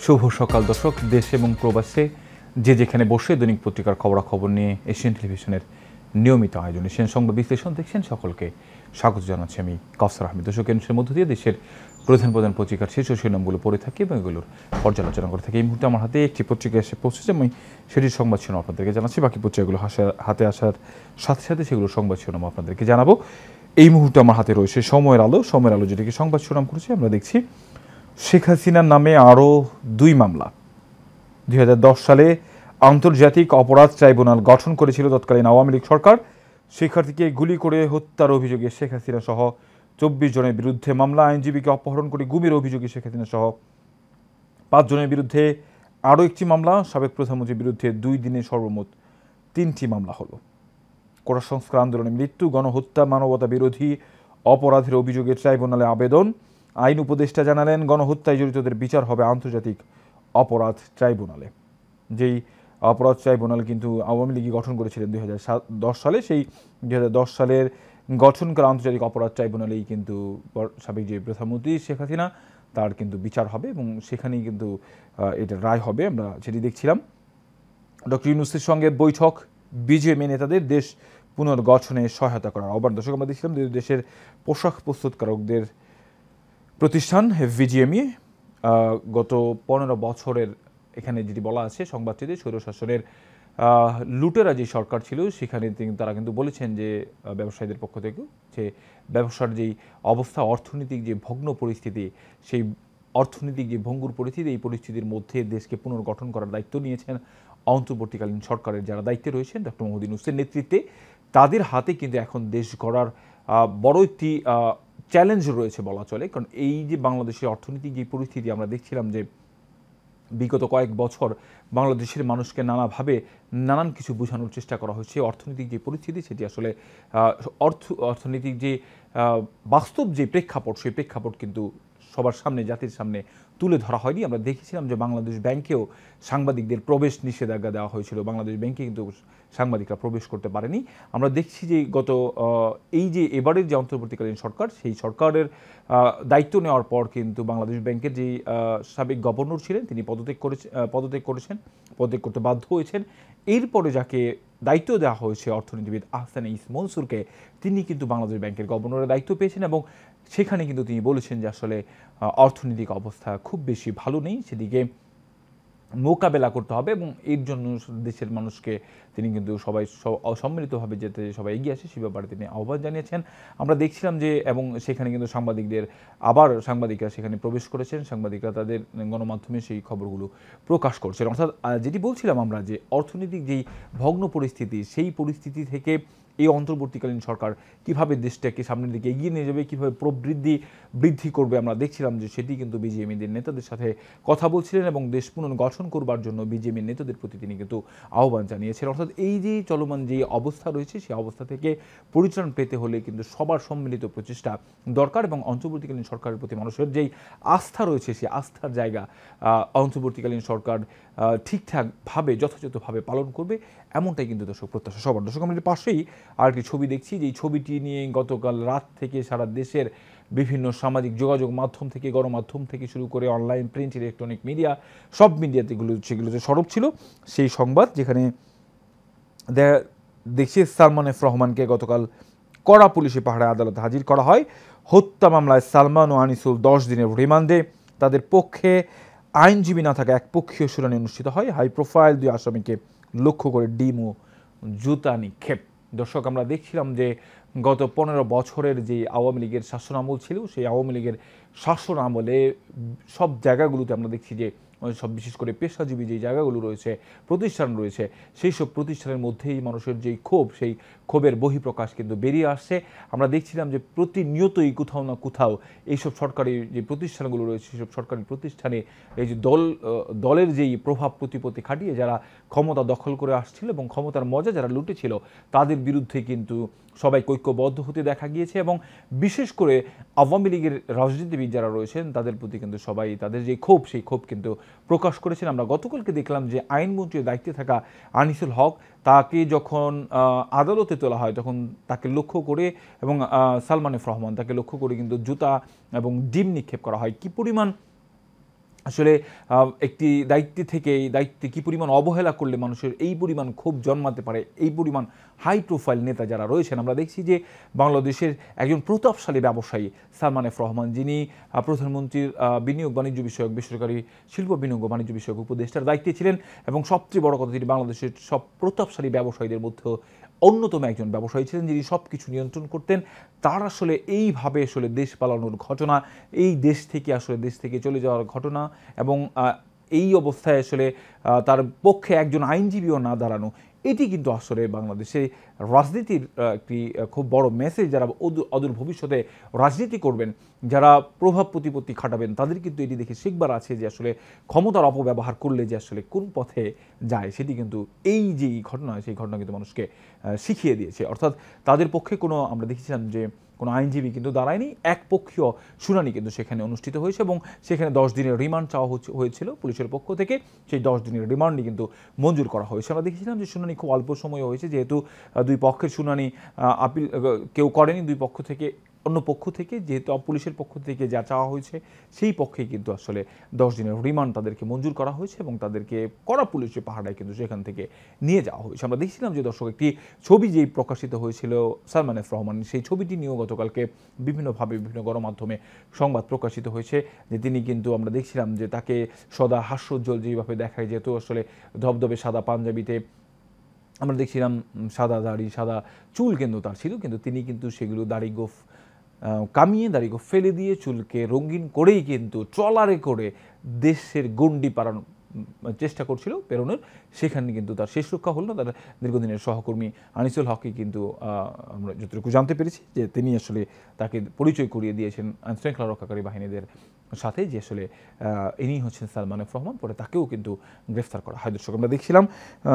শুভ সকাল দর্শক। দেশ এবং প্রবাসে যে যেখানে বসে দৈনিক পত্রিকার খবরাখবর নিয়ে এশিয়ান টেলিভিশনের নিয়মিত আয়োজন এশিয়ান সংবাদ বিশ্লেষণ দেখছেন, সকলকে স্বাগত জানাচ্ছি আমি কাউসার আহমেদ। দর্শক, এর মধ্য দিয়ে দেশের প্রধান প্রধান পত্রিকার শীর্ষ শিরোনামগুলো পড়ে থাকি এবং এগুলোর পর্যালোচনা করে থাকি। এই মুহূর্তে আমার হাতে একটি পত্রিকা এসে পৌঁছেছে, আমি সেটির সংবাদ শিরোনাম আপনাদেরকে জানাচ্ছি। বাকি পত্রিকাগুলো হাতে আসার সাথে সাথে সেগুলোর সংবাদ শিরোনাম আপনাদেরকে জানাবো। এই মুহূর্তে আমার হাতে রয়েছে সময়ের আলো যেটিকে সংবাদ শিরোনাম করেছে। আমরা দেখছি শেখ হাসিনার নামে আরও 2 মামলা। 2010 সালে আন্তর্জাতিক অপরাধ ট্রাইব্যুনাল গঠন করেছিল তৎকালীন আওয়ামী লীগ সরকার। শিক্ষার্থীকে গুলি করে হত্যার অভিযোগে শেখ হাসিনা সহ 24 জনের বিরুদ্ধে মামলা। আইনজীবীকে অপহরণ করে গুমের অভিযোগে শেখ হাসিনা সহ 5 জনের বিরুদ্ধে আরও একটি মামলা। সাবেক প্রধানমন্ত্রীর বিরুদ্ধে 2 দিনে সর্বমোট 3টি মামলা হলো। কোটা সংস্কার আন্দোলনে মৃত্যু, গণহত্যা, মানবতা বিরোধী অপরাধের অভিযোগে ট্রাইব্যুনালে আবেদন। আইন উপদেষ্টা জানালেন, গণহত্যায় জড়িতদের বিচার হবে আন্তর্জাতিক অপরাধ ট্রাইব্যুনালে। যেই অপরাধ ট্রাইব্যুনাল কিন্তু আওয়ামী লীগই গঠন করেছিলেন 2010 সালে, সেই 2010 সালের গঠন করা আন্তর্জাতিক অপরাধ ট্রাইব্যুনালেই কিন্তু সাবেক যে প্রধানমন্ত্রী শেখ হাসিনা তার কিন্তু বিচার হবে এবং সেখানেই কিন্তু এটা রায় হবে। আমরা সেটি দেখছিলাম। ডক্টর ইউনূসের সঙ্গে বৈঠক, বিজেপি নেতাদের দেশ পুনর্গঠনে সহায়তা করার আহ্বান। দর্শক, আমরা দেখছিলাম দেশের পোশাক প্রস্তুতকারকদের প্রতিষ্ঠান ভিজিএমই গত 15 বছরের এখানে যেটি বলা আছে সংবাদটিতে, স্বৈরশাসনের লুটেরা যে সরকার ছিল সেখানে তারা কিন্তু বলেছেন যে ব্যবসায়ীদের পক্ষ থেকে যে ব্যবসার যেই অবস্থা, অর্থনৈতিক যে ভগ্ন পরিস্থিতি, সেই অর্থনৈতিক যে ভঙ্গুর পরিস্থিতি, এই পরিস্থিতির মধ্যে দেশকে পুনর্গঠন করার দায়িত্ব নিয়েছেন অন্তর্বর্তীকালীন সরকারের যারা দায়িত্বে রয়েছেন ডক্টর মোহাম্মদ ইউনূসের নেতৃত্বে। তাদের হাতে কিন্তু এখন দেশ গড়ার বড় একটি চ্যালেঞ্জ রয়েছে বলা চলে। কারণ এই যে বাংলাদেশের অর্থনৈতিক যে পরিস্থিতি, আমরা দেখছিলাম যে বিগত কয়েক বছর বাংলাদেশের মানুষকে নানাভাবে নানান কিছু বোঝানোর চেষ্টা করা হয়েছে। অর্থনৈতিক যে পরিস্থিতি সেটি আসলে অর্থনৈতিক যে বাস্তব যে প্রেক্ষাপট, সেই প্রেক্ষাপট কিন্তু সবার সামনে, জাতির সামনে তুলে ধরা হয়নি। আমরা দেখেছিলাম যে বাংলাদেশ ব্যাংকেও সাংবাদিকদের প্রবেশ নিষেধাজ্ঞা দেওয়া হয়েছিল, বাংলাদেশ ব্যাংকে কিন্তু সাংবাদিকরা প্রবেশ করতে পারেনি। আমরা দেখছি যে এই যে এবারের যে অন্তর্বর্তীকালীন সরকার, সেই সরকারের দায়িত্ব নেওয়ার পর কিন্তু বাংলাদেশ ব্যাংকের যে সাবেক গভর্নর ছিলেন তিনি পদত্যাগ করতে বাধ্য হয়েছেন। এরপরে যাকে দায়িত্ব দেওয়া হয়েছে অর্থনীতিবিদ আহসান ইস মনসুরকে, তিনি কিন্তু বাংলাদেশ ব্যাংকের গভর্নরের দায়িত্ব পেয়েছেন এবং সেখানে কিন্তু তিনি বলেছেন যে আসলে অর্থনৈতিক অবস্থা খুব বেশি ভালো নেই, সেদিকে মোকাবেলা করতে হবে এবং এর জন্য দেশের মানুষকে তিনি কিন্তু সবাই সম্মিলিতভাবে যেতে সবাই এগিয়ে আসে সে ব্যাপারে তিনি আহ্বান জানিয়েছেন। আমরা দেখছিলাম যে এবং সেখানে কিন্তু সাংবাদিকরা সেখানে প্রবেশ করেছেন, সাংবাদিকরা তাদের গণমাধ্যমে সেই খবরগুলো প্রকাশ করছেন। অর্থাৎ যেটি বলছিলাম আমরা যে অর্থনৈতিক যেই ভগ্ন পরিস্থিতি, সেই পরিস্থিতি থেকে এই অন্তর্বর্তীকালীন সরকার কিভাবে দেশটাকে সামনের দিকে এগিয়ে নিয়ে যাবে, কীভাবে বৃদ্ধি করবে, আমরা দেখছিলাম যে সেটি কিন্তু বিজেএমইদের নেতাদের সাথে কথা বলছিলেন এবং দেশ পুনর্গঠন করবার জন্য বিজেএমইর নেতাদের প্রতি তিনি কিন্তু আহ্বান জানিয়েছেন। অর্থাৎ এই যে চলমান যে অবস্থা রয়েছে, সেই অবস্থা থেকে পরিত্রাণ পেতে হলে কিন্তু সবার সম্মিলিত প্রচেষ্টা দরকার এবং অন্তর্বর্তীকালীন সরকারের প্রতি মানুষের যেই আস্থা রয়েছে, সেই আস্থার জায়গা অন্তর্বর্তীকালীন সরকার ঠিকঠাকভাবে যথাযথভাবে পালন করবে, এমনটাই কিন্তু দর্শক প্রত্যাশা সবার। দর্শক, আমাদের পাশেই আরেকটি ছবি দেখছি, যেই ছবিটি নিয়ে গতকাল রাত থেকে সারা দেশের বিভিন্ন সামাজিক যোগাযোগ মাধ্যম থেকে, গণমাধ্যম থেকে শুরু করে অনলাইন, প্রিন্ট, ইলেকট্রনিক মিডিয়া, সব মিডিয়াতে সেগুলোতে সরব ছিল সেই সংবাদ, যেখানে দেখছি সালমান এফ রহমানকে গতকাল কড়া পুলিশি পাহাড়ে আদালতে হাজির করা হয়। হত্যা মামলায় সালমান ও আনিসুল 10 দিনের রিমান্ডে। তাদের পক্ষে আইনজীবী না থাকা একপক্ষীয় শুনানি অনুষ্ঠিত হয়। হাই প্রোফাইল 2 আসামিকে লক্ষ্য করে ডিম ও জুতা নিক্ষেপ। দর্শক, আমরা দেখছিলাম যে গত 15 বছরের যে আওয়ামী লীগের শাসনামল ছিল, সেই আওয়ামী লীগের শাসনামলে সব জায়গাগুলোতে আমরা দেখছি যে সব বিশেষ করে পেশাজীবী যে জায়গাগুলো রয়েছে, প্রতিষ্ঠান রয়েছে, সেই সব প্রতিষ্ঠানের মধ্যেই মানুষের যেই ক্ষোভ, সেই ক্ষোভের বহিঃপ্রকাশ কিন্তু বেরিয়ে আসছে। আমরা দেখছিলাম যে প্রতিনিয়তই কোথাও না কোথাও এইসব সরকারি যে প্রতিষ্ঠানগুলো রয়েছে, সেসব সরকারি প্রতিষ্ঠানে এই যে দলের যেই প্রভাব প্রতিপত্তি খাটিয়ে যারা ক্ষমতা দখল করে আসছিল এবং ক্ষমতার মজা যারা লুটেছিল, তাদের বিরুদ্ধে কিন্তু সবাই ঐক্যবদ্ধ হতে দেখা গিয়েছে এবং বিশেষ করে আওয়ামী লীগের রাজনীতিবিদ যারা রয়েছেন তাদের প্রতি কিন্তু সবাই তাদের যে ক্ষোভ, সেই ক্ষোভ কিন্তু প্রকাশ করেছেন। আমরা গতকালকে দেখলাম যে আইনমন্ত্রীর দায়িত্বে থাকা আনিসুল হক, তাকে যখন আদালতে তোলা হয় তখন তাকে লক্ষ্য করে এবং সালমান এফ রহমান তাকে লক্ষ্য করে কিন্তু জুতা এবং ডিম নিক্ষেপ করা হয়। কি পরিমাণ আসলে একটি দায়িত্বে থেকে এই দায়িত্বে কী পরিমাণ অবহেলা করলে মানুষের এই পরিমাণ ক্ষোভ জন্মাতে পারে, এই পরিমাণ হাই প্রোফাইল নেতা যারা রয়েছেন। আমরা দেখছি যে বাংলাদেশের একজন প্রতাপশালী ব্যবসায়ী সালমান এফ রহমান, যিনি প্রধানমন্ত্রীর বিনিয়োগ বাণিজ্য বিষয়ক বেসরকারি শিল্প বিনিয়োগ ও বাণিজ্য বিষয়ক উপদেষ্টার দায়িত্বে ছিলেন, এবং সবচেয়ে বড় কথা তিনি বাংলাদেশের সব প্রতাপশালী ব্যবসায়ীদের মধ্যে অন্যতম একজন ব্যবসায়ী ছিলেন, যিনি সব কিছু নিয়ন্ত্রণ করতেন। তার আসলে এইভাবে আসলে দেশ পালানোর ঘটনা, এই দেশ থেকে চলে যাওয়ার ঘটনা, এবং এই অবস্থায় আসলে তার পক্ষে একজন আইনজীবীও না দাঁড়ানো, এটি কিন্তু আসলে বাংলাদেশে রাজনীতির একটি খুব বড় মেসেজ। যারা অদূর ভবিষ্যতে রাজনীতি করবেন, যারা প্রভাব প্রতিপত্তি খাটাবেন, তাদের কিন্তু এটি দেখে শিখবার আছে যে আসলে ক্ষমতার অপব্যবহার করলে যে আসলে কোন পথে যায়, সেটি কিন্তু এই যে ঘটনা, সেই ঘটনা কিন্তু মানুষকে শিখিয়ে দিয়েছে। অর্থাৎ তাদের পক্ষে কোনো, আমরা দেখেছিলাম যে কোনো আইনজীবী কিন্তু দাঁড়ায়নি, একপক্ষীয় শুনানি কিন্তু সেখানে অনুষ্ঠিত হয়েছে, এবং সেখানে 10 দিনের রিমান্ড চাওয়া হয়েছিল পুলিশের পক্ষ থেকে। সেই 10 দিনের রিমান্ডই কিন্তু মঞ্জুর করা হয়েছে। আমরা দেখেছিলাম যে শুনানি খুব অল্প সময় হয়েছে, যেহেতু দুই পক্ষের শুনানি আপিল কেউ করেনি দুই পক্ষ থেকে। অন্য পক্ষ থেকে যেহেতু পুলিশের পক্ষ থেকে যা চাওয়া হয়েছে, সেই পক্ষেই কিন্তু আসলে 10 দিনের রিমান্ড তাদেরকে মঞ্জুর করা হয়েছে, এবং তাদেরকে কড়া পুলিশের পাহারায় কিন্তু সেখান থেকে নিয়ে যাওয়া হয়েছে। আমরা দেখছিলাম যে দর্শক, একটি ছবি যেই প্রকাশিত হয়েছিল সালমান এফ রহমান, সেই ছবিটি নিয়েও গতকালকে বিভিন্নভাবে বিভিন্ন গণমাধ্যমে সংবাদ প্রকাশিত হয়েছে, যে তিনি কিন্তু, আমরা দেখছিলাম যে তাকে সদা হাস্যোজ্জ্বল যেভাবে দেখায়, যেহেতু আসলে ধবধবে সাদা পাঞ্জাবিতে, আমরা দেখছিলাম সাদা দাড়ি সাদা চুল কিন্তু তার ছিল, কিন্তু তিনি কিন্তু সেগুলো দাড়ি গোফ কামিয়ে, দাড়ি গোফ ফেলে দিয়ে, চুলকে রঙিন করেই কিন্তু ট্রলারে করে দেশের গণ্ডি পারানোর চেষ্টা করছিল পেরোনোর। সেখানে কিন্তু তার শেষ রক্ষা হল না। তার দীর্ঘদিনের সহকর্মী আনিসুল হকই কিন্তু, আমরা যতটুকু জানতে পেরেছি, যে তিনি আসলে তাকে পরিচয় করিয়ে দিয়েছেন আইনশৃঙ্খলা রক্ষাকারী বাহিনীদের সাথে, যে আসলে ইনি হচ্ছেন সালমান এফ রহমান। পরে তাকেও কিন্তু গ্রেফতার করা হয়। দর্শক, আমরা দেখছিলাম,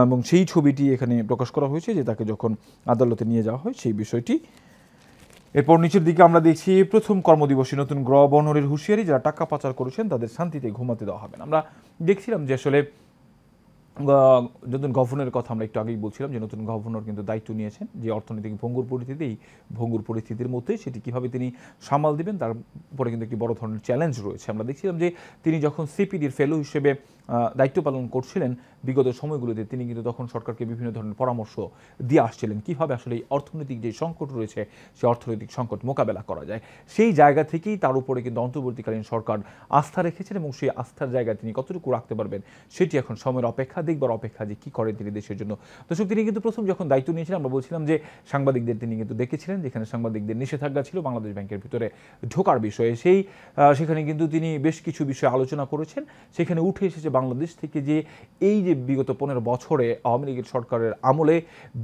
এবং সেই ছবিটি এখানে প্রকাশ করা হয়েছে, যে তাকে যখন আদালতে নিয়ে যাওয়া হয় সেই বিষয়টি। এরপর নিচের দিকে আমরা দেখছি, প্রথম কর্মদিবসে নতুন গভর্নরের হুঁশিয়ারি, যারা টাকা পাচার করেছেন তাদের শান্তিতে ঘুমাতে দেওয়া হবে না। আমরা দেখছিলাম যে আসলে নতুন গভর্নরের কথা আমরা একটু আগেই বলছিলাম, যে নতুন গভর্নর কিন্তু দায়িত্ব নিয়েছেন, যে অর্থনৈতিক ভঙ্গুর পরিস্থিতি, এই ভঙ্গুর পরিস্থিতির মধ্যে সেটি কীভাবে তিনি সামাল দিবেন, তার উপরে কিন্তু একটি বড় ধরনের চ্যালেঞ্জ রয়েছে। আমরা দেখছিলাম যে তিনি যখন সিপিডির ফেলো হিসেবে দায়িত্ব পালন করছিলেন বিগত সময়গুলোতে, তিনি কিন্তু তখন সরকারকে বিভিন্ন ধরনের পরামর্শ দিয়ে আসছিলেন, কীভাবে আসলে এই অর্থনৈতিক যে সংকট রয়েছে, সেই অর্থনৈতিক সংকট মোকাবেলা করা যায়। সেই জায়গা থেকেই তার উপরে কিন্তু অন্তর্বর্তীকালীন সরকার আস্থা রেখেছেন, এবং সেই আস্থার জায়গায় তিনি কতটুকু রাখতে পারবেন, সেটি এখন সময়ের অপেক্ষা, দেখবার অপেক্ষা যে কী করেন তিনি দেশের জন্য। দর্শক, তিনি কিন্তু প্রথম যখন দায়িত্ব নিয়েছিলেন, আমরা বলছিলাম যে সাংবাদিকদের তিনি কিন্তু ডেকেছিলেন, যেখানে সাংবাদিকদের নিষেধাজ্ঞা ছিল বাংলাদেশ ব্যাংকের ভিতরে ঢোকার বিষয়ে। সেখানে কিন্তু তিনি বেশ কিছু বিষয়ে আলোচনা করেছেন। সেখানে উঠে এসেছে বাংলাদেশ থেকে যে এই যে বিগত 15 বছরে আওয়ামী লীগের সরকারের আমলে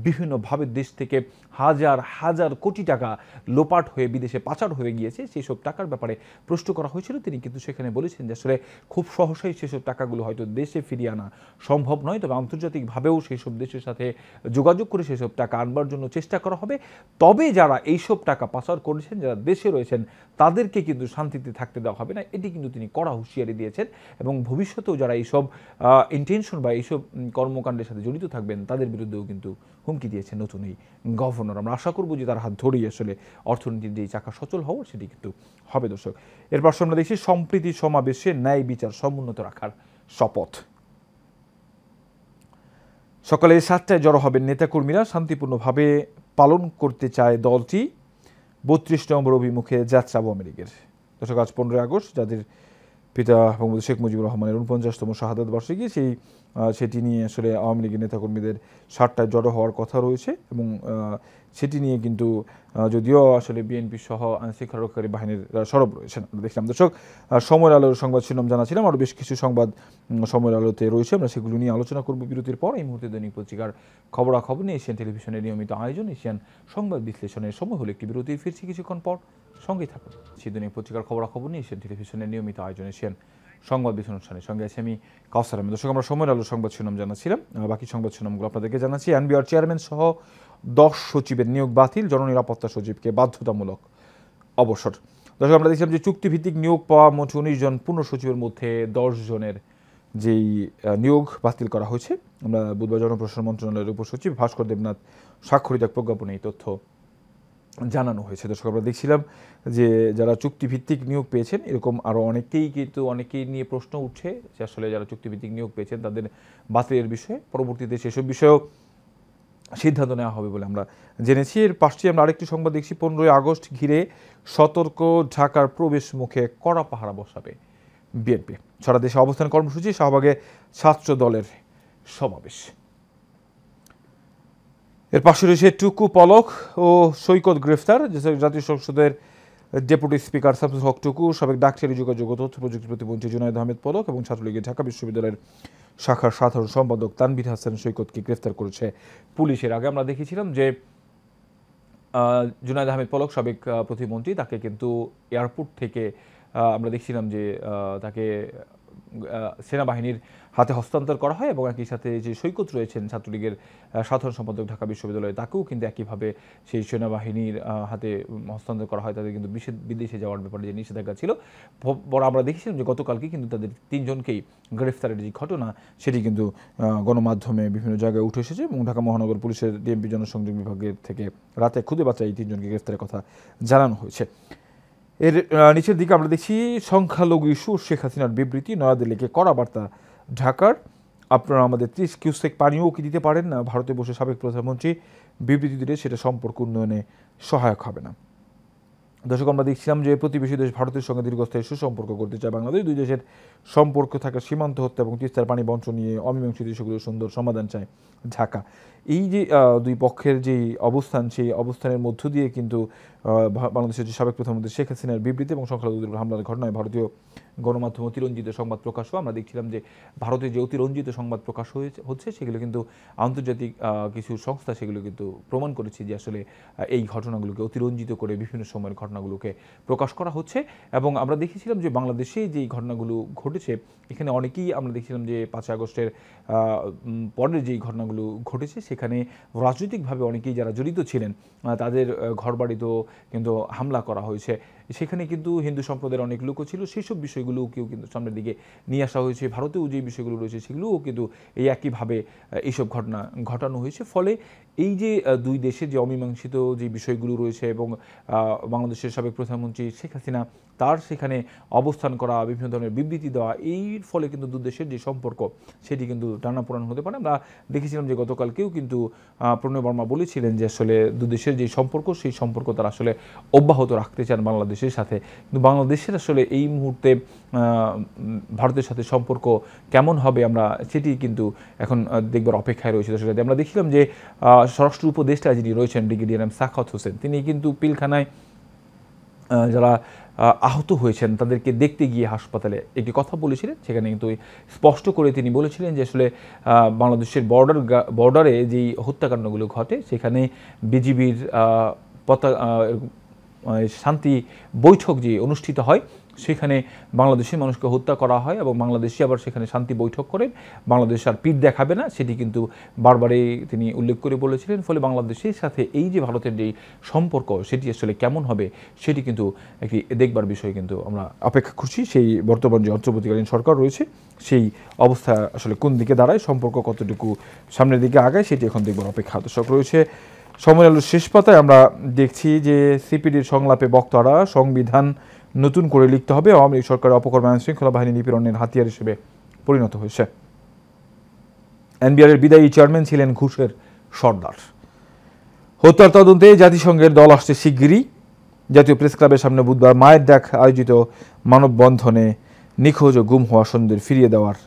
বিভিন্নভাবে দেশ থেকে হাজার হাজার কোটি টাকা লোপাট হয়ে বিদেশে পাচার হয়ে গিয়েছে, সেই সব টাকার ব্যাপারে প্রশ্ন করা হয়েছিল। তিনি কিন্তু সেখানে বলেছেন যে আসলে খুব সহসাই সেসব টাকাগুলো হয়তো দেশে ফিরিয়ে আনা সম্ভব নয়, তবে আন্তর্জাতিকভাবেও সেই সব দেশের সাথে যোগাযোগ করে সেসব টাকা আনবার জন্য চেষ্টা করা হবে। তবে যারা এইসব টাকা পাচার করেছেন, যারা দেশে রয়েছেন, তাদেরকে কিন্তু শান্তিতে থাকতে দেওয়া হবে না, এটি কিন্তু তিনি কড়া হুঁশিয়ারি দিয়েছেন। এবং ভবিষ্যতেও যারা এইসব ইন্টেনশন বা এইসব কর্মকাণ্ডের সাথে জড়িত থাকবেন, তাদের বিরুদ্ধেও কিন্তু হুমকি দিয়েছেন নতুন এই গভর্নর। আমরা আশা করব যে তার হাত ধরেই আসলে অর্থনীতির যে চাকা সচল হওয়ার, সেটি কিন্তু হবে। দর্শক, এরপর আমরা দেখছি সম্প্রীতি সমাবেশে ন্যায় বিচার সমুন্নত রাখার শপথ। সকালে 7টায় জড়ো হবেন নেতাকর্মীরা, শান্তিপূর্ণভাবে পালন করতে চায় দলটি। 32 নম্বর অভিমুখে যাত্রা আওয়ামী লীগের। দর্শক, আজ 15 আগস্ট, যাদের পিতা বঙ্গবন্ধু শেখ মুজিবুর রহমানের 49তম শাহাদাত বার্ষিকী, সেটি নিয়ে আসলে আওয়ামী লীগের নেতাকর্মীদের 7টায় জড়ো হওয়ার কথা রয়েছে, এবং সেটি নিয়ে কিন্তু যদিও আসলে বিএনপি সহ আইনশৃঙ্খলা রক্ষাকারী বাহিনীর সরব রয়েছেন। আমরা দেখলাম। দর্শক, সময়ের আলোর সংবাদ শিরোনাম জানাছিলাম, আরও বেশ কিছু সংবাদ সময়ের আলোতে রয়েছে, আমরা সেগুলো নিয়ে আলোচনা করব বিরতির পর। এই মুহূর্তে দৈনিক পত্রিকার খবরাখবর নিয়ে এশিয়ান টেলিভিশনের নিয়মিত আয়োজন এশিয়ান সংবাদ বিশ্লেষণের সময় হলো একটি বিরতি। ফিরছি কিছুক্ষণ পর, সঙ্গেই থাকুন। সেই দৈনিক পত্রিকার খবরাখবর নিয়ে এশিয়ান টেলিভিশনের নিয়মিত আয়োজন এশিয়ান সংবাদ বিশ্লেষণ অনুষ্ঠানের সঙ্গে আছে আমি কাউসার আহমেদ। দর্শক, আমরা সময়ের আলোর সংবাদ শিরোনাম জানাচ্ছিলাম, বাকি সংবাদ শিরোনামগুলো আপনাদেরকে জানাচ্ছি। এনবিআর চেয়ারম্যান সহ 10 সচিবের নিয়োগ বাতিল, জননিরাপত্তা সচিবকে বাধ্যতামূলক অবসর। দর্শক, আমরা দেখছিলাম যে চুক্তিভিত্তিক নিয়োগ পাওয়া মোট 19 জন পূর্ণ সচিবের মধ্যে 10 জনের যেই নিয়োগ বাতিল করা হয়েছে। আমরা বুধবার জনপ্রশাসন মন্ত্রণালয়ের উপসচিব ভাস্কর দেবনাথ স্বাক্ষরিত এক প্রজ্ঞাপনে এই তথ্য জানানো হয়েছে। দর্শক, আমরা দেখছিলাম যে যারা চুক্তিভিত্তিক নিয়োগ পেয়েছেন এরকম আরও অনেকেই নিয়ে প্রশ্ন উঠছে যে আসলে যারা চুক্তিভিত্তিক নিয়োগ পেয়েছেন তাদের বাতিলের বিষয়ে পরবর্তীতে সেসব বিষয়েও সিদ্ধান্ত নেওয়া হবে বলে আমরা জেনেছি। এর পাশে আমরা আরেকটি সংবাদ দেখছি, 15ই আগস্ট ঘিরে সতর্ক, ঢাকার প্রবেশ মুখে কড়া পাহারা বসাবে বিএনপি। সারা দেশে অবস্থান কর্মসূচি, শাহবাগে ছাত্র দলের সমাবেশ। এর পাশে রয়েছে টুকু, পলক ও সৈকত গ্রেফতার। জাতীয় সংসদের ডেপুটি স্পিকার শামসুল হক টুকু, সাবেক ডাকটিয়ারি যোগাযোগ ও তথ্য প্রযুক্তি প্রতিমন্ত্রী জুনায়েদ আহমেদ পলক এবং ছাত্রলীগের ঢাকা বিশ্ববিদ্যালয়ের শাখার সাধারণ সম্পাদক তানভীর হাসান সৈকতকে গ্রেফতার করেছে পুলিশের। আগে আমরা দেখেছিলাম যে জুনায়েদ আহমেদ পলক, সাবেক প্রতিমন্ত্রী, তাকে কিন্তু এয়ারপোর্ট থেকে আমরা দেখছিলাম যে তাকে সেনাবাহিনীর হাতে হস্তান্তর করা হয় এবং একই সাথে যে সৈকত রয়েছেন ছাত্রলীগের সাধারণ সম্পাদক ঢাকা বিশ্ববিদ্যালয়ে, তাকেও কিন্তু একইভাবে সেই সেনাবাহিনীর হাতে হস্তান্তর করা হয়। তাদের কিন্তু বিদেশে যাওয়ার ব্যাপারে যে নিষেধাজ্ঞা ছিল, বড় আমরা দেখেছিলাম যে গতকালকে কিন্তু তাদের তিনজনকেই গ্রেফতারের যে ঘটনা সেটি কিন্তু গণমাধ্যমে বিভিন্ন জায়গায় উঠে এসেছে এবং ঢাকা মহানগর পুলিশের ডিএমপি জনসংযোগ বিভাগের থেকে রাতে খুদে বাচ্চা এই তিনজনকে গ্রেফতারের কথা জানানো হয়েছে। এর নিচের দিকে আমরা দেখছি সংখ্যালঘু ইস্যু, শেখ হাসিনার বিবৃতি, নয়াদিল্লিকে কড়া বার্তা ঢাকার। আপনারা আমাদের 30 কিউসেক পানিও কি দিতে পারেন না, ভারতে বসে সাবেক প্রধানমন্ত্রী বিবৃতি দিলে সেটা সম্পর্ক উন্নয়নে সহায়ক হবে না। দর্শক, আমরা দেখছিলাম যে প্রতিবেশী দেশ ভারতের সঙ্গে দীর্ঘস্থায়ী সুসম্পর্ক করতে চায় বাংলাদেশ। দুই দেশের সম্পর্ক থাকা সীমান্ত হত্যা এবং তিস্তার পানি বণ্টন নিয়ে অমীমাংসিত ইস্যুগুলোর সুন্দর সমাধান চায় ঢাকা। এই যে দুই পক্ষের যে অবস্থান, সেই অবস্থানের মধ্য দিয়ে কিন্তু বাংলাদেশের যে সাবেক প্রধানমন্ত্রী শেখ হাসিনার বিবৃতি এবং সংখ্যালঘুদের হামলার ঘটনায় ভারতীয় গণমাধ্যম অতিরঞ্জিত সংবাদ প্রকাশও আমরা দেখছিলাম যে ভারতে যে অতিরঞ্জিত সংবাদ প্রকাশ হচ্ছে সেগুলো কিন্তু আন্তর্জাতিক কিছু সংস্থা সেগুলো কিন্তু প্রমাণ করেছে যে আসলে এই ঘটনাগুলোকে অতিরঞ্জিত করে বিভিন্ন সময়ের ঘটনাগুলোকে প্রকাশ করা হচ্ছে। এবং আমরা দেখেছিলাম যে বাংলাদেশে যেই ঘটনাগুলো ঘটেছে, এখানে অনেকেই আমরা দেখছিলাম যে 5 আগস্টের পরের যেই ঘটনাগুলো ঘটেছে সেখানে রাজনৈতিকভাবে অনেকেই যারা জড়িত ছিলেন তাদের ঘরবাড়িতেও কিন্তু হামলা করা হয়েছে। সেখানে কিন্তু হিন্দু সম্প্রদায়ের অনেক লোকও ছিল, সেই সব বিষয়গুলোকেও কিন্তু সামনের দিকে নিয়ে আসা হয়েছে। ভারতেও যে বিষয়গুলো রয়েছে সেগুলোও কিন্তু এই একইভাবে এইসব ঘটনা ঘটানো হয়েছে। ফলে এই যে দুই দেশের যে অমীমাংসিত যে বিষয়গুলো রয়েছে এবং বাংলাদেশের সাবেক প্রধানমন্ত্রী শেখ হাসিনা তার সেখানে অবস্থান করা, বিভিন্ন ধরনের বিবৃতি দেওয়া, এর ফলে কিন্তু দু দেশের যে সম্পর্ক সেটি কিন্তু টানাপোড়েন হতে পারে। আমরা দেখেছিলাম যে গতকালকেও কিন্তু প্রণয় বর্মা বলেছিলেন যে আসলে দু দেশের যে সম্পর্ক সেই সম্পর্ক তারা আসলে অব্যাহত রাখতে চান বাংলাদেশের সাথে। কিন্তু বাংলাদেশের আসলে এই মুহূর্তে ভারতের সাথে সম্পর্ক কেমন হবে আমরা সেটি কিন্তু এখন দেখবার অপেক্ষায় রয়েছে। সেটাতে আমরা দেখছিলাম যে স্বরাষ্ট্র উপদেষ্টা যিনি রয়েছেন ব্রিগেডিয়ার এম সাখাওয়াত হোসেন, তিনি কিন্তু পিলখানায় যারা আহত হয়েছেন তাদেরকে দেখতে গিয়ে হাসপাতালে একটি কথা বলেছিলেন। সেখানে কিন্তু স্পষ্ট করে তিনি বলেছিলেন যে আসলে বাংলাদেশের বর্ডারে যেই হত্যাকাণ্ডগুলো ঘটে সেখানে বিজিবির শান্তি বৈঠক যে অনুষ্ঠিত হয় সেখানে বাংলাদেশের মানুষকে হত্যা করা হয় এবং বাংলাদেশি আবার সেখানে শান্তি বৈঠক করেন, বাংলাদেশ আর পিঠ দেখাবে না, সেটি কিন্তু বারবারই তিনি উল্লেখ করে বলেছিলেন। ফলে বাংলাদেশের সাথে এই যে ভারতের যে সম্পর্ক সেটি আসলে কেমন হবে সেটি কিন্তু একটি দেখবার বিষয়, কিন্তু আমরা অপেক্ষা করছি। সেই বর্তমান যে অন্তর্বর্তীকালীন সরকার রয়েছে সেই অবস্থা আসলে কোন দিকে দাঁড়ায়, সম্পর্ক কতটুকু সামনের দিকে আগায় সেটি এখন দেখবার অপেক্ষা দর্শক রয়েছে। সময় আলোর শেষ পাতায় আমরা দেখছি যে সিপিডির সংলাপে বক্তারা সংবিধান নতুন করে লিখতে হবে, আওয়ামী লীগ সরকারের অপকর্ম আইন শৃঙ্খলা বাহিনী নিপীড়নের হাতিয়ার হিসেবে পরিণত হয়েছে। এনবিআরের বিদায়ী চেয়ারম্যান ছিলেন ঘুষের সর্দার। হত্যার তদন্তে জাতিসংঘের দল আসছে শিগগিরই। জাতীয় প্রেস ক্লাবের সামনে বুধবার মায়ের ডাক আয়োজিত মানববন্ধনে নিখোঁজ ও গুম হওয়া সন্তানদের ফিরিয়ে দেওয়ার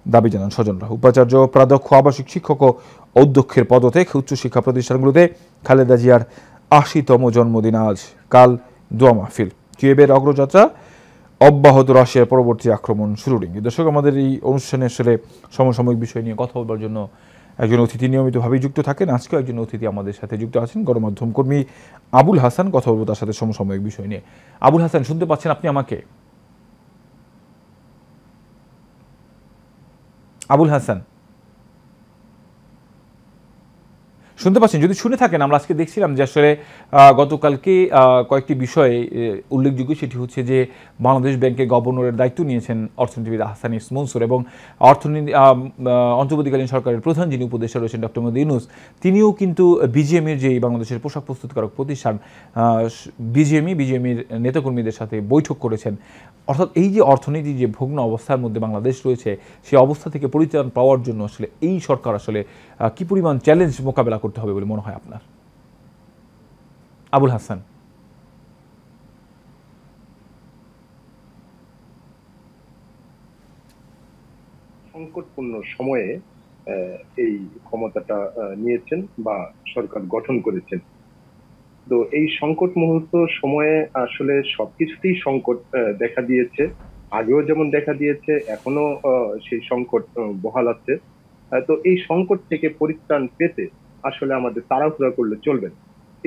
দাবি জানান স্বজনরা। উপাচার্য, প্রাধ্যক্ষ, আবাসিক শিক্ষক ও অধ্যক্ষের পদত্যাগ। উচ্চশিক্ষা প্রতিষ্ঠানগুলোতে খালেদা জিয়ার ৮০তম জন্মদিন আজ, কাল দোয়া মাহফিল। কিয়েভের অগ্রযাত্রা অব্যাহত, রাশিয়ার পরবর্তী আক্রমণ শুরুর ইঙ্গিত। দর্শক, আমাদের এই অনুষ্ঠানে আসলে সমসাময়িক বিষয় নিয়ে কথা বলবার জন্য একজন অতিথি নিয়মিতভাবেই যুক্ত থাকেন। আজকেও একজন অতিথি আমাদের সাথে যুক্ত আছেন, গণমাধ্যম কর্মী আবুল হাসান। কথা বলবো তার সাথে সমসাময়িক বিষয় নিয়ে। আবুল হাসান, শুনতে পাচ্ছেন আপনি আমাকে? আবুল হাসান শুনতে পাচ্ছেন? যদি শুনে থাকেন, আমরা আজকে দেখছিলাম যে আসলে গতকালকে কয়েকটি বিষয়ে উল্লেখযোগ্য, সেটি হচ্ছে যে বাংলাদেশ ব্যাংকের গভর্নরের দায়িত্ব নিয়েছেন অর্থনীতিবিদ আহসান ইস মনসুর, এবং অর্থনীতি অন্তর্বর্তীকালীন সরকারের প্রধান যিনি উপদেষ্টা রয়েছেন ডক্টর মোহাম্মদ ইউনূস, তিনিও কিন্তু বিজিএমইর যে বাংলাদেশের পোশাক প্রস্তুতকারক প্রতিষ্ঠান বিজিএমইর নেতাকর্মীদের সাথে বৈঠক করেছেন। অর্থাৎ এই যে অর্থনীতি যে ভগ্ন অবস্থার মধ্যে বাংলাদেশ রয়েছে, সেই অবস্থা থেকে পরিত্রাণ পাওয়ার জন্য আসলে এই সরকার আসলে কি পরিমাণ চ্যালেঞ্জ মোকাবেলা করতে হবে বলে মনে হয় আপনার? আবুল হাসান। সংকটপূর্ণ সময়ে এই ক্ষমতাটা নিয়েছেন বা সরকার গঠন করেছেন। তো এই সংকট মুহূর্ত সময়ে আসলে সবকিছুতেই সংকট দেখা দিয়েছে। আগেও যেমন দেখা দিয়েছে, এখনো সেই সংকট বহাল আছে। তো এই সংকট থেকে পরিত্রাণ পেতে আসলে আমাদের তাড়াহুড়া করলে চলবে না,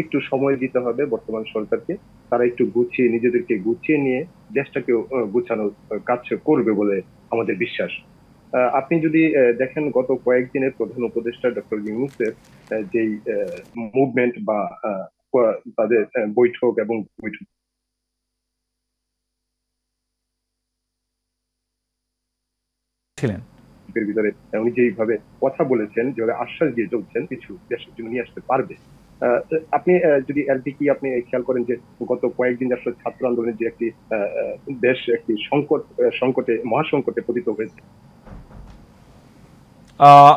একটু সময় দিতে হবে বর্তমান সরকারকে। তারা একটু নিজেদেরকে গুছিয়ে নিয়ে দেশটাকে গুছানোর কাজ করবে বলে আমাদের বিশ্বাস। আপনি যদি দেখেন, গত কয়েকদিনের প্রধান উপদেষ্টা ডক্টর ইউনূসের যেই মুভমেন্ট বা তাদের বৈঠক এবং বৈঠক ছিলেন ভিতরে উনি যেভাবে কথা বলেছেন, যেভাবে আশ্বাস দিয়ে চলছেন কিছু দেশের জন্য নিয়ে আসতে পারবে। আপনি যদি এলটিকি আপনি খেয়াল করেন যে গত কয়েকদিন আসলে ছাত্র আন্দোলনের যে একটি দেশ একটি মহাসংকটে পতিত হয়েছে।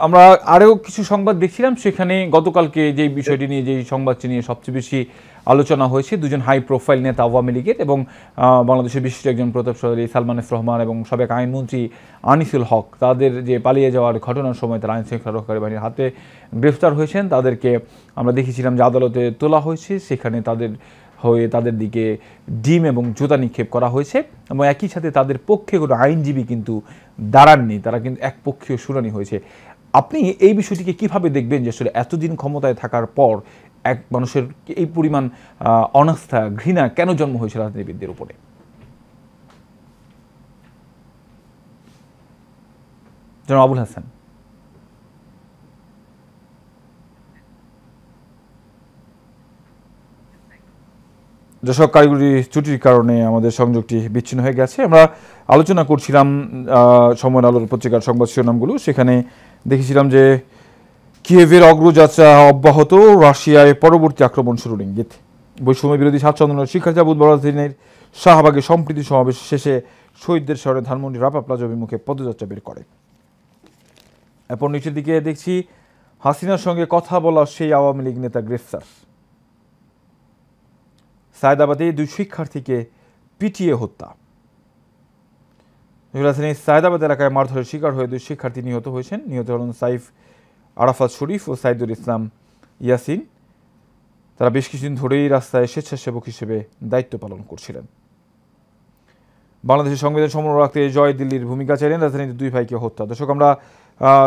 আমরা আরও কিছু সংবাদ দেখছিলাম, সেখানে গতকালকে যে বিষয়টি নিয়ে, যে সংবাদটি নিয়ে সবচেয়ে বেশি আলোচনা হয়েছে, দুজন হাই প্রোফাইল নেতা আওয়ামী লীগের এবং বাংলাদেশের বিশিষ্ট একজন প্রতাপশালী সালমান এফ রহমান এবং সাবেক আইনমন্ত্রী আনিসুল হক, তাদের যে পালিয়ে যাওয়ার ঘটনার সময় তারা আইনশৃঙ্খলা রক্ষাকারী বাহিনীর হাতে গ্রেফতার হয়েছেন। তাদেরকে আমরা দেখেছিলাম যে আদালতে তোলা হয়েছে, সেখানে তাদের দিকে ডিম এবং জুতা নিক্ষেপ করা হয়েছে, এবং একই সাথে তাদের পক্ষে কোনো আইনজীবী কিন্তু দাঁড়াননি, তারা কিন্তু একপক্ষীয় শুনানি হয়েছে। আপনি এই বিষয়টিকে কিভাবে দেখবেন যে আসলে এতদিন ক্ষমতায় থাকার পর এক মানুষের এই পরিমাণ অনাস্থা, ঘৃণা কেন জন্ম হয়েছে রাজনীতিবিদদের উপরে? জনাব আবুল হাসান। দর্শক, কারিগরি ত্রুটির কারণে আমাদের সংযোগটি বিচ্ছিন্ন হয়ে গেছে। আমরা আলোচনা করছিলাম সময়ের আলোর পত্রিকার সংবাদ শিরোনামগুলো। সেখানে দেখেছিলাম যে কিয়েভের অগ্রযাত্রা অব্যাহত, রাশিয়ায় পরবর্তী আক্রমণ শুরুর ইঙ্গিত। বৈষম্য বিরোধী ছাত্র আন্দোলনের শিক্ষার্থীরা বুধবার রাজধানীর শাহবাগে সম্প্রীতি সমাবেশ শেষে শহীদদের শহরে ধানমন্ডি রাপা প্লাজা অভিমুখে পদযাত্রা বের করে। এরপর নিচের দিকে দেখছি হাসিনার সঙ্গে কথা বলা সেই আওয়ামী লীগ নেতা গ্রেফতার। সায়দাবাদে 2 শিক্ষার্থীকে পিটিয়ে হত্যা। রাজধানীর সায়দাবাদ এলাকায় মারধরের শিকার হয়ে 2 শিক্ষার্থী নিহত হয়েছেন। নিহত হলেন সাইফ আরাফাত শরীফ ও সাইদুল ইসলাম ইয়াসিন। তারা বেশ কিছুদিন ধরেই রাস্তায় স্বেচ্ছাসেবক হিসেবে দায়িত্ব পালন করছিলেন। বাংলাদেশের সংবিধান সমুন্নত রাখতে জয় দিল্লির ভূমিকা চাইলেন, রাজধানীতে 2 ভাইকে হত্যা। দর্শক, আমরা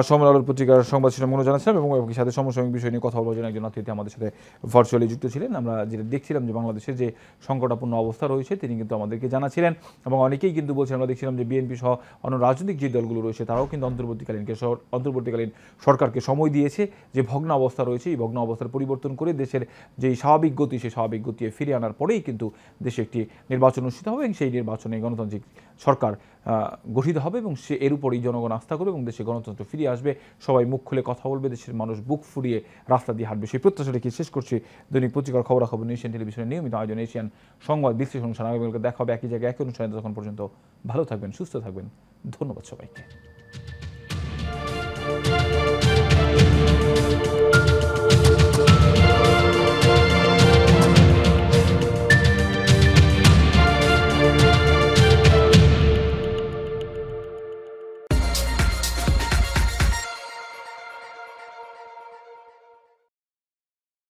সময়ের আলোর পত্রিকার সংবাদ শিরোনামগুলো জানাচ্ছিলাম এবং সাথে সমসাময়িক বিষয় নিয়ে কথা বলার জন্য একজন অতিথি আমাদের সাথে ভার্চুয়ালি যুক্ত ছিলেন। আমরা যেটা দেখছিলাম যে বাংলাদেশের যে সংকটাপন্ন অবস্থা রয়েছে, তিনি কিন্তু আমাদেরকে জানাচ্ছিলেন, এবং অনেকেই কিন্তু বলছেন, আমরা দেখছিলাম যে বিএনপি সহ অন্য রাজনৈতিক যে দলগুলো রয়েছে তারাও কিন্তু অন্তর্বর্তীকালীন সরকারকে সময় দিয়েছে যে ভগ্ন অবস্থা রয়েছে, এই ভগ্ন অবস্থার পরিবর্তন করে দেশের যেই স্বাভাবিক গতি, সেই স্বাভাবিক গতি ফিরিয়ে আনার পরেই কিন্তু দেশে একটি নির্বাচন অনুষ্ঠিত হবে এবং সেই নির্বাচনে গণতান্ত্রিক সরকার গঠিত হবে এবং সে এর উপরই জনগণ আস্থা করবে এবং দেশে গণতন্ত্র ফিরিয়ে আসবে। সবাই মুখ খুলে কথা বলবে, দেশের মানুষ বুক ফুরিয়ে রাস্তা দিয়ে হাঁটবে। সেই প্রত্যাশা রেখে শেষ করছি দৈনিক পত্রিকার খবরাখবর এশিয়ান টেলিভিশনের নিয়মিত আয়োজন এশিয়ান সংবাদ বিশ্লেষণ অনুষ্ঠান। আগামীকালকে দেখা হবে একই জায়গায় একই অনুষ্ঠানে। তখন পর্যন্ত ভালো থাকবেন, সুস্থ থাকবেন। ধন্যবাদ সবাইকে।